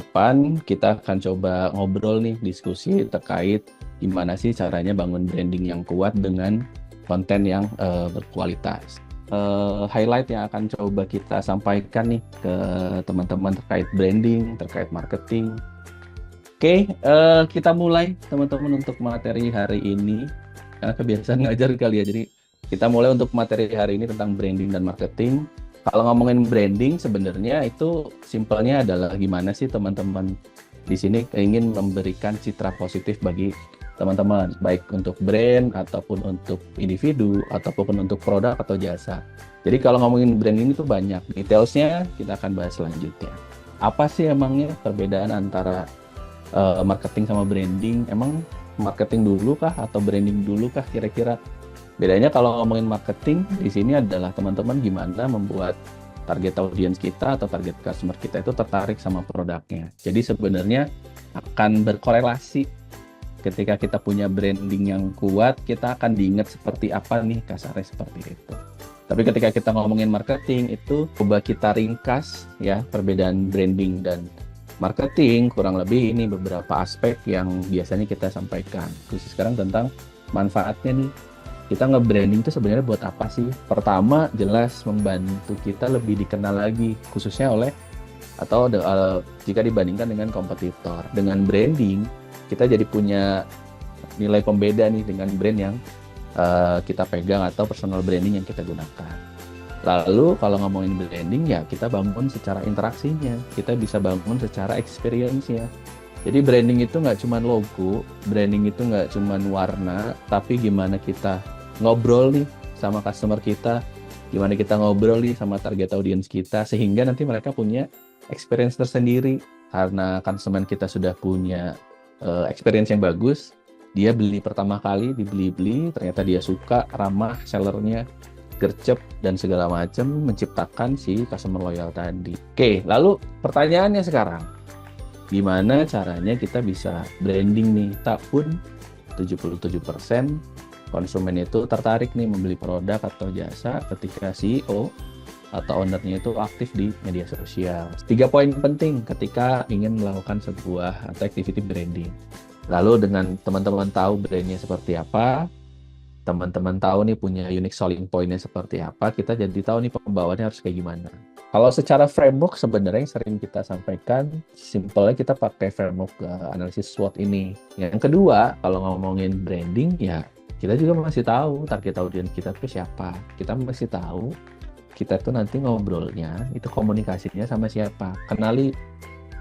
depan kita akan coba ngobrol nih, diskusi terkait gimana sih caranya bangun branding yang kuat dengan konten yang berkualitas. Highlight yang akan coba kita sampaikan nih ke teman-teman terkait branding, terkait marketing. Oke, kita mulai teman-teman untuk materi hari ini. Karena kebiasaan ngajar kali ya, jadi kita mulai untuk materi hari ini tentang branding dan marketing. Kalau ngomongin branding, sebenarnya itu simpelnya adalah gimana sih teman-teman di sini ingin memberikan citra positif bagi teman-teman, baik untuk brand, ataupun untuk individu, ataupun untuk produk atau jasa. Jadi kalau ngomongin branding itu banyak, detailsnya kita akan bahas selanjutnya. Apa sih emangnya perbedaan antara marketing sama branding? Emang marketing dulu kah atau branding dulu kah kira-kira? Bedanya kalau ngomongin marketing di sini adalah teman-teman gimana membuat target audiens kita atau target customer kita itu tertarik sama produknya. Jadi sebenarnya akan berkorelasi ketika kita punya branding yang kuat, kita akan diingat seperti apa nih, kasarnya seperti itu. Tapi ketika kita ngomongin marketing itu coba kita ringkas ya perbedaan branding dan marketing, kurang lebih ini beberapa aspek yang biasanya kita sampaikan. Khusus sekarang tentang manfaatnya nih. Kita nge-branding itu sebenarnya buat apa sih? Pertama, jelas membantu kita lebih dikenal lagi, khususnya oleh atau jika dibandingkan dengan kompetitor. Dengan branding, kita jadi punya nilai pembeda nih dengan brand yang kita pegang atau personal branding yang kita gunakan. Lalu kalau ngomongin branding ya kita bangun secara interaksinya, kita bisa bangun secara experience-nya. Jadi branding itu nggak cuma logo, branding itu nggak cuma warna, tapi gimana kita ngobrol nih sama customer kita, gimana kita ngobrol nih sama target audiens kita, sehingga nanti mereka punya experience tersendiri. Karena konsumen kita sudah punya experience yang bagus, dia beli pertama kali, dibeli-beli, ternyata dia suka, ramah, sellernya gercep, dan segala macam, menciptakan si customer loyal tadi. Oke, lalu pertanyaannya sekarang, gimana caranya kita bisa branding nih? Tak pun 77% konsumen itu tertarik nih membeli produk atau jasa ketika CEO atau ownernya itu aktif di media sosial. 3 poin penting ketika ingin melakukan sebuah atau activity branding. Lalu dengan teman-teman tahu brandnya seperti apa, teman-teman tahu nih punya unique selling point-nya seperti apa, kita jadi tahu nih pembawaannya harus kayak gimana. Kalau secara framework sebenarnya yang sering kita sampaikan, simpelnya kita pakai framework analisis SWOT ini. Yang kedua, kalau ngomongin branding, ya kita juga masih tahu target audiens kita itu siapa. Kita masih tahu kita tuh nanti ngobrolnya, itu komunikasinya sama siapa. Kenali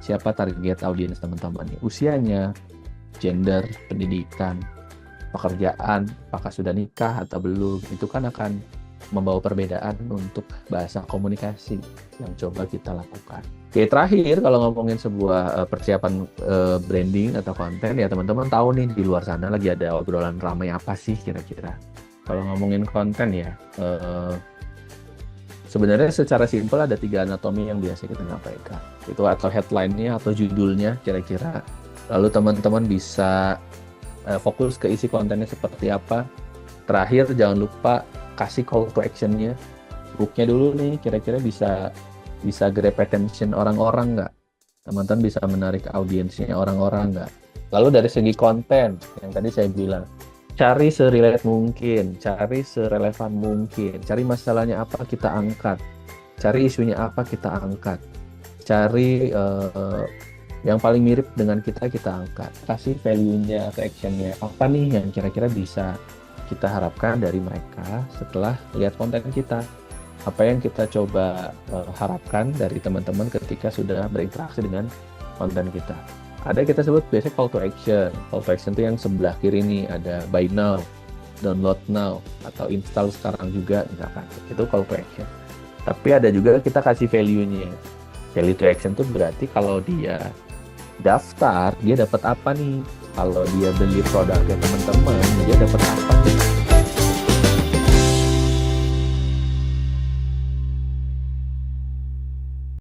siapa target audiens teman-teman, usianya, gender, pendidikan, pekerjaan, apakah sudah nikah atau belum, itu kan akan membawa perbedaan untuk bahasa komunikasi yang coba kita lakukan. Oke, terakhir kalau ngomongin sebuah persiapan branding atau konten, ya teman-teman tahu nih di luar sana lagi ada obrolan ramai apa sih kira-kira. Kalau ngomongin konten ya, sebenarnya secara simpel ada 3 anatomi yang biasa kita sampaikan. Itu atau headline-nya atau judulnya kira-kira. Lalu teman-teman bisa fokus ke isi kontennya seperti apa. Terakhir jangan lupa kasih call to action-nya. Hook-nya dulu nih, kira-kira bisa grab attention orang-orang nggak? Teman-teman bisa menarik audiensnya orang-orang nggak? Lalu dari segi konten, yang tadi saya bilang, cari serelate mungkin, cari serelevan mungkin, cari masalahnya apa kita angkat, cari isunya apa kita angkat, cari yang paling mirip dengan kita angkat, kasih value-nya atau action-nya apa nih yang kira-kira bisa kita harapkan dari mereka setelah lihat konten kita. Apa yang kita coba harapkan dari teman-teman ketika sudah berinteraksi dengan konten kita. Ada kita sebut biasanya call to action. Call to action itu yang sebelah kiri nih, ada buy now, download now, atau install sekarang juga misalkan. Itu call to action. Tapi ada juga kita kasih value-nya. Value to action itu berarti kalau dia daftar, dia dapat apa nih? Kalau dia beli produknya teman-teman, dia dapat apa nih?